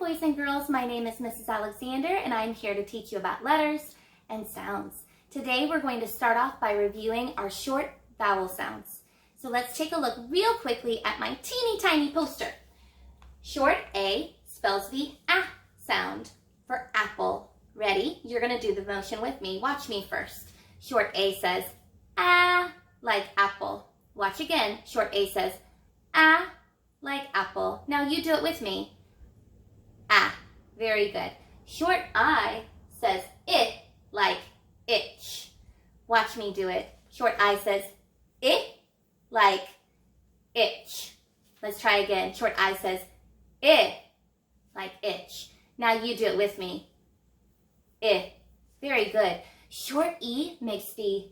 boys and girls. My name is Mrs. Alexander, and I'm here to teach you about letters and sounds. Today, we're going to start off by reviewing our short vowel sounds. So let's take a look real quickly at my teeny tiny poster. Short A spells the A sound for apple. Ready? You're going to do the motion with me. Watch me first. Short A says A like apple. Watch again. Short A says A like apple. Now you do it with me. Ah, very good. Short I says it like itch. Watch me do it. Short I says it like itch. Let's try again. Short I says it like itch. Now you do it with me. It. Very good. Short E makes the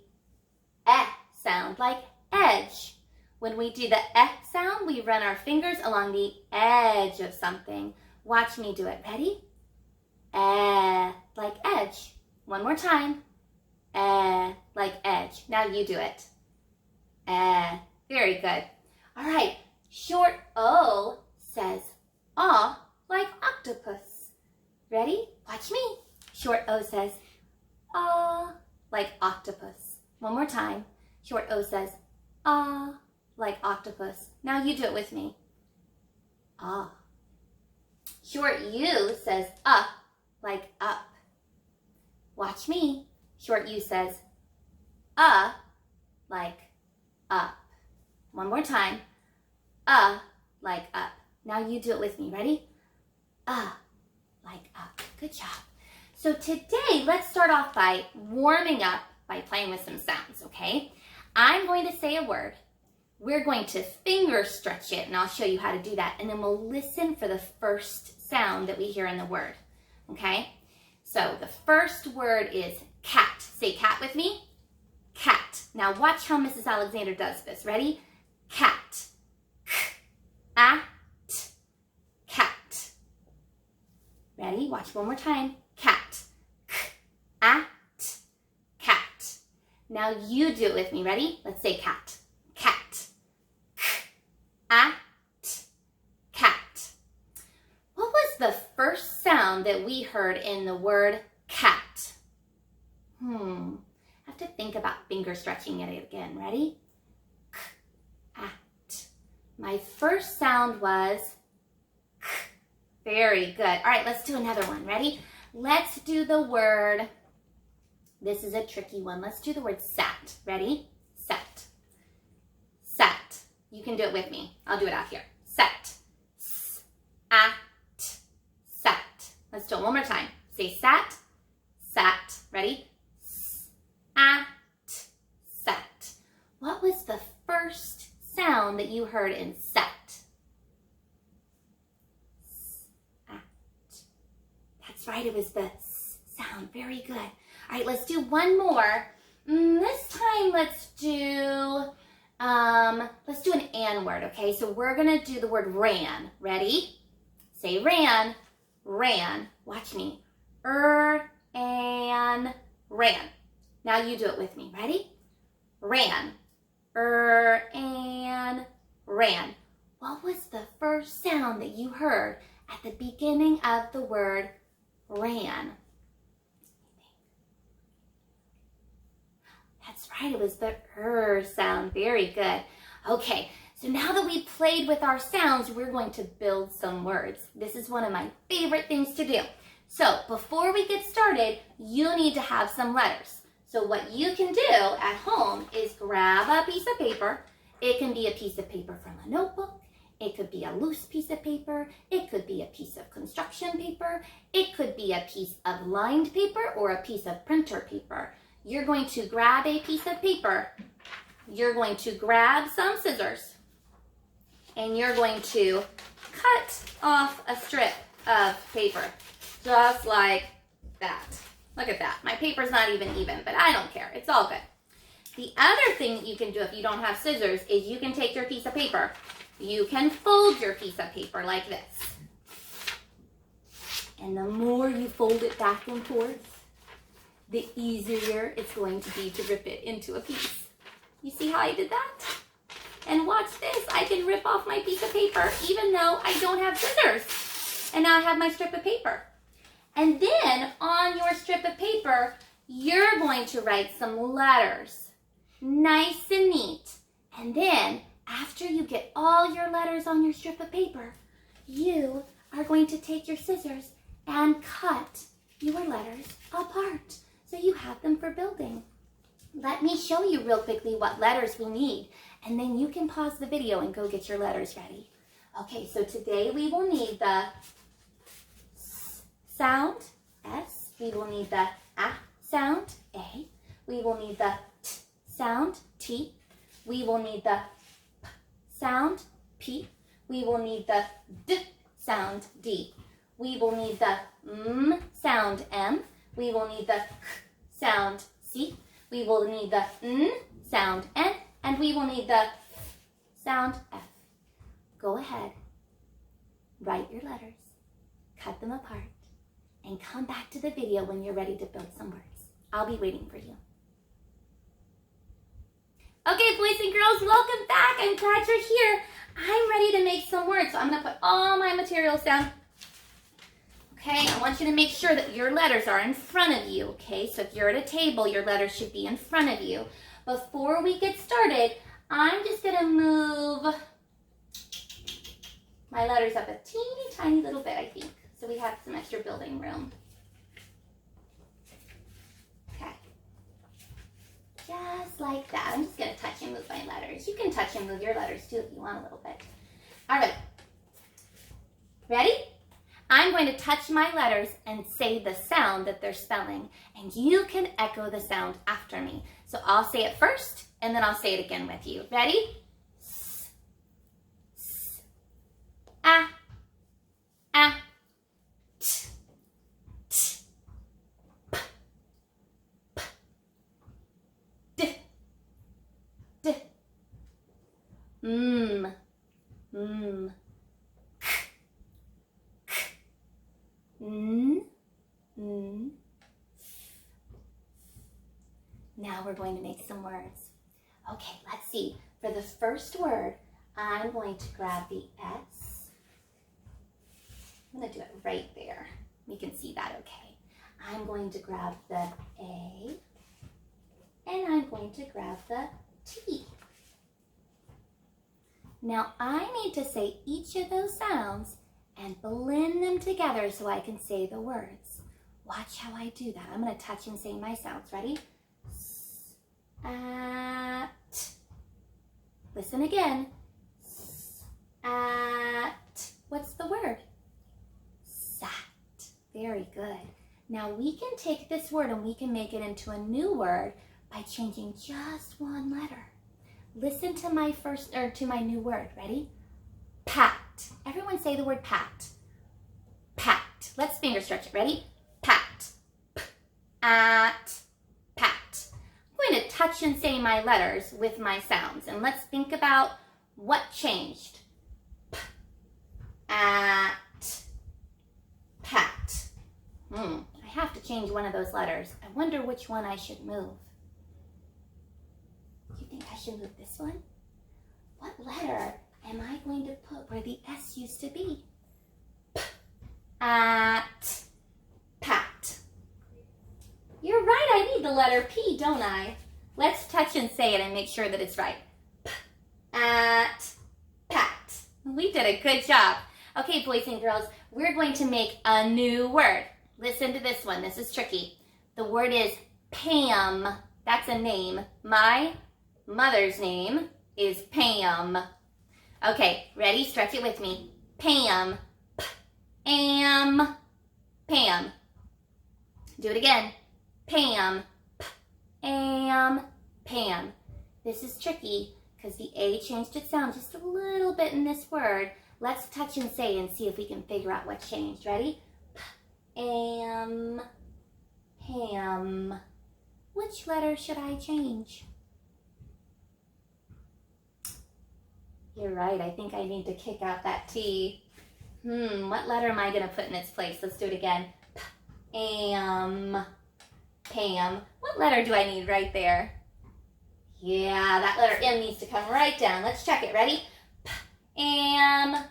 eh sound like edge. When we do the eh sound, we run our fingers along the edge of something. Watch me do it. Ready? Eh, like edge. One more time. Eh, like edge. Now you do it. Eh, very good. All right. Short O says ah, like octopus. Ready? Watch me. Short O says ah, like octopus. One more time. Short O says ah, like octopus. Now you do it with me. Ah. Short U says up, like up. Watch me. Short U says like up. One more time. Like up. Now you do it with me. Ready? Like up. Good job. So today, let's start off by warming up by playing with some sounds, okay? I'm going to say a word. We're going to finger stretch it, and I'll show you how to do that. And then we'll listen for the first sound that we hear in the word, okay? So the first word is cat. Say cat with me. Cat. Now watch how Mrs. Alexander does this. Ready? Cat. K-a-t. Cat. Ready? Watch one more time. Cat. K-a-t. Cat. Now you do it with me. Ready? Let's say cat. Cat. K-a-t. Cat. What was the first sound that we heard in the word cat? I have to think about finger stretching it again. Ready? K-a-t. My first sound was k. Very good. All right, let's do another one. Ready? Let's do the word, this is a tricky one. Let's do the word sat. Ready? Sat. Sat. You can do it with me. I'll do it out here. Sat. S-at. Sat. Let's do it one more time. Say sat. Sat. Ready? S-at. Sat. What was the first sound that you heard in sat? That's right, it was the S sound. Very good. All right, let's do one more. This time let's do an and word, okay? So we're gonna do the word ran. Ready? Say ran, ran. Watch me. And ran. Now you do it with me. Ready? Ran. And ran. What was the first sound that you heard at the beginning of the word ran? That's right, it was the sound. Very good. Okay, so now that we played with our sounds, we're going to build some words. This is one of my favorite things to do. So before we get started, you need to have some letters. So what you can do at home is grab a piece of paper. It can be a piece of paper from a notebook. It could be a loose piece of paper. It could be a piece of construction paper. It could be a piece of lined paper or a piece of printer paper. You're going to grab a piece of paper. You're going to grab some scissors. And you're going to cut off a strip of paper. Just like that. Look at that. My paper's not even, but I don't care. It's all good. The other thing that you can do if you don't have scissors is you can take your piece of paper. You can fold your piece of paper like this. And the more you fold it back and forth, the easier it's going to be to rip it into a piece. You see how I did that? And watch this. I can rip off my piece of paper even though I don't have scissors. And now I have my strip of paper. And then on your strip of paper, you're going to write some letters. Nice and neat. And then after you get all your letters on your strip of paper, you are going to take your scissors and cut your letters apart so you have them for building. Let me show you real quickly what letters we need, and then you can pause the video and go get your letters ready. Okay, so today we will need the S sound, S. We will need the A sound, A. We will need the T sound, T. We will need the P sound, P. We will need the D sound, D. We will need the M sound, M. We will need the K sound, C. We will need the N sound, N. And we will need the F sound, F. Go ahead, write your letters, cut them apart, and come back to the video when you're ready to build some words. I'll be waiting for you. Okay, boys and girls, welcome back. I'm glad you're here. I'm ready to make some words, so I'm going to put all my materials down. Okay, I want you to make sure that your letters are in front of you, okay? So if you're at a table, your letters should be in front of you. Before we get started, I'm just going to move my letters up a teeny tiny little bit, I think, so we have some extra building room. Okay, just like that. I'm just going to touch and move my letters. You can touch and move your letters too if you want a little bit. All right, ready? I'm going to touch my letters and say the sound that they're spelling, and you can echo the sound after me. So I'll say it first, and then I'll say it again with you. Ready? S, S, A, A, T, T, P, P, D, D, M, M, K, K, N, N. Now we're going to make some words. Okay, let's see. For the first word, I'm going to grab the S. I'm going to do it right there. We can see that okay. I'm going to grab the A, and I'm going to grab the T. Now I need to say each of those sounds and blend them together so I can say the words. Watch how I do that. I'm going to touch and say my sounds. Ready? S, A, T. Listen again. S, A, T. What's the word? Sat. Very good. Now we can take this word and we can make it into a new word by changing just one letter. Listen to my to my new word. Ready? Pat. Everyone say the word pat. Pat. Let's finger stretch it. Ready? Pat. P, at, pat. I'm going to touch and say my letters with my sounds, and let's think about what changed. P, at, pat. I have to change one of those letters. I wonder which one I should move. You think I should move this one? What letter am I going to put where the S used to be? P, at, pat. You're right, I need the letter P, don't I? Let's touch and say it and make sure that it's right. P, at, pat. We did a good job. Okay, boys and girls, we're going to make a new word. Listen to this one. This is tricky. The word is Pam. That's a name. My mother's name is Pam. Okay, ready? Stretch it with me. Pam. P-am. Pam. Do it again. Pam. P-am. Pam. This is tricky because the A changed its sound just a little bit in this word. Let's touch and say and see if we can figure out what changed. Ready? P-am. Pam. Which letter should I change? You're right, I think I need to kick out that T. What letter am I going to put in its place? Let's do it again. P-am. Pam. What letter do I need right there? Yeah, that letter M needs to come right down. Let's check it. Ready? P-am.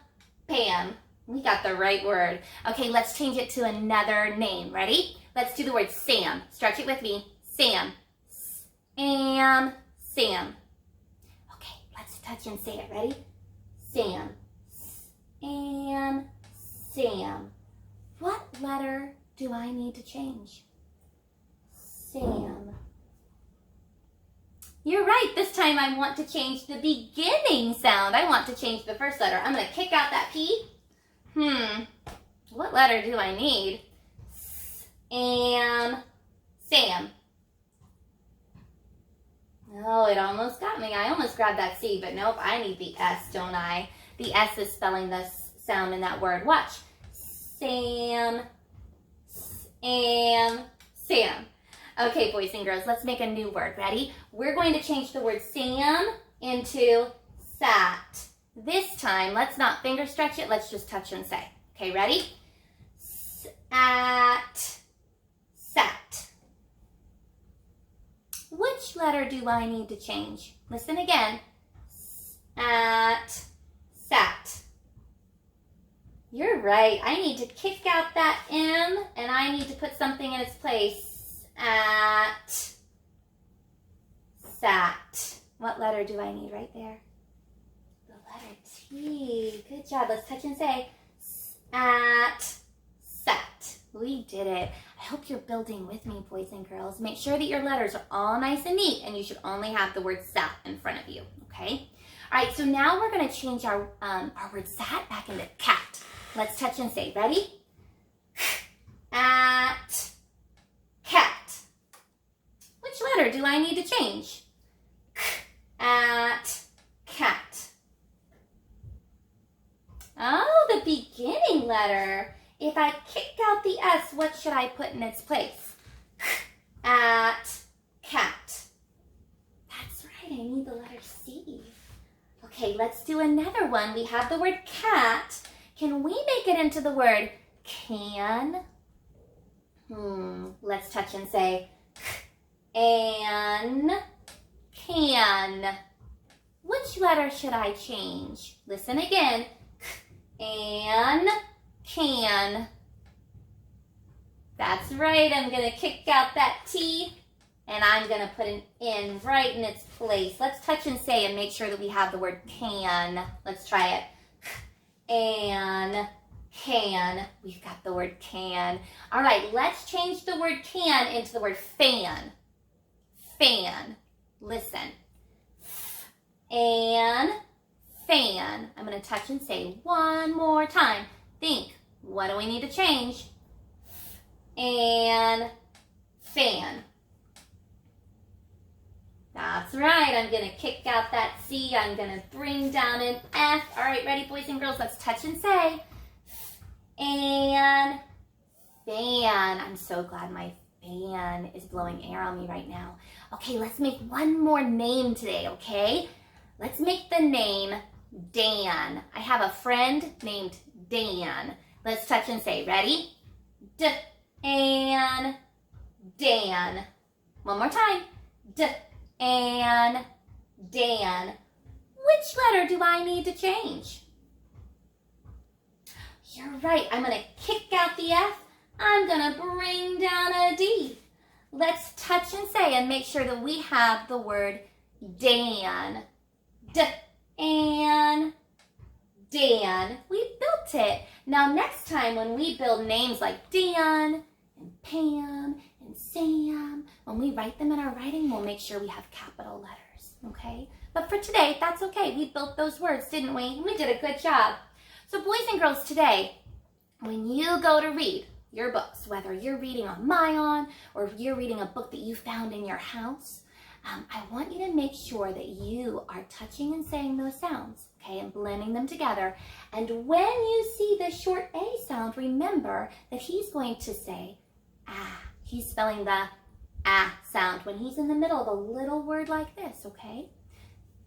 Pam. We got the right word. Okay, let's change it to another name. Ready? Let's do the word Sam. Stretch it with me. Sam. Sam. Sam. Okay, let's touch and say it. Ready? Sam. Sam. Sam. What letter do I need to change? Sam. You're right. This time I want to change the beginning sound. I want to change the first letter. I'm going to kick out that P. What letter do I need? Sam. Oh, it almost got me. I almost grabbed that C, but nope, I need the S, don't I? The S is spelling the sound in that word. Watch. Sam. Sam. Okay, boys and girls, let's make a new word. Ready? We're going to change the word Sam into sat. This time, let's not finger stretch it. Let's just touch and say. Okay, ready? Sat. Which letter do I need to change? Listen again. Sat. You're right. I need to kick out that M, and I need to put something in its place. Sat. What letter do I need right there? The letter T. Good job. Let's touch and say. Sat. We did it. I hope you're building with me, boys and girls. Make sure that your letters are all nice and neat, and you should only have the word sat in front of you, okay? All right, so now we're going to change our word sat back into cat. Let's touch and say. Ready? Cat. Which letter do I need to change? Cat. Oh, the beginning letter. If I kick out the S, what should I put in its place? Cat. That's right, I need the letter C. Okay, let's do another one. We have the word cat. Can we make it into the word can? Let's touch and say can. Which letter should I change? Listen again. Can. That's right. I'm going to kick out that T, and I'm going to put an N right in its place. Let's touch and say and make sure that we have the word can. Let's try it. Can. We've got the word can. All right, let's change the word can into the word fan. Fan. Listen. Fan. I'm going to touch and say one more time. Think, what do we need to change? Fan. That's right. I'm going to kick out that C. I'm going to bring down an F. All right, ready, boys and girls? Let's touch and say. Fan. I'm so glad my fan is blowing air on me right now. Okay, let's make one more name today, okay? Let's make the name Dan. I have a friend named Dan. Let's touch and say. Ready? Dan. One more time. Dan. Which letter do I need to change? You're right. I'm going to kick out the F. I'm going to bring down a D. Let's touch and say and make sure that we have the word Dan. Dan. We built it. Now next time when we build names like Dan and Pam and Sam, when we write them in our writing, we'll make sure we have capital letters, okay? But for today, that's okay. We built those words, didn't we? We did a good job. So boys and girls, today, when you go to read your books, whether you're reading on Mayan or you're reading a book that you found in your house, I want you to make sure that you are touching and saying those sounds, okay, and blending them together. And when you see the short A sound, remember that he's going to say, ah. He's spelling the ah sound when he's in the middle of a little word like this, okay?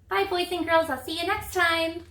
Bye, boys and girls. I'll see you next time.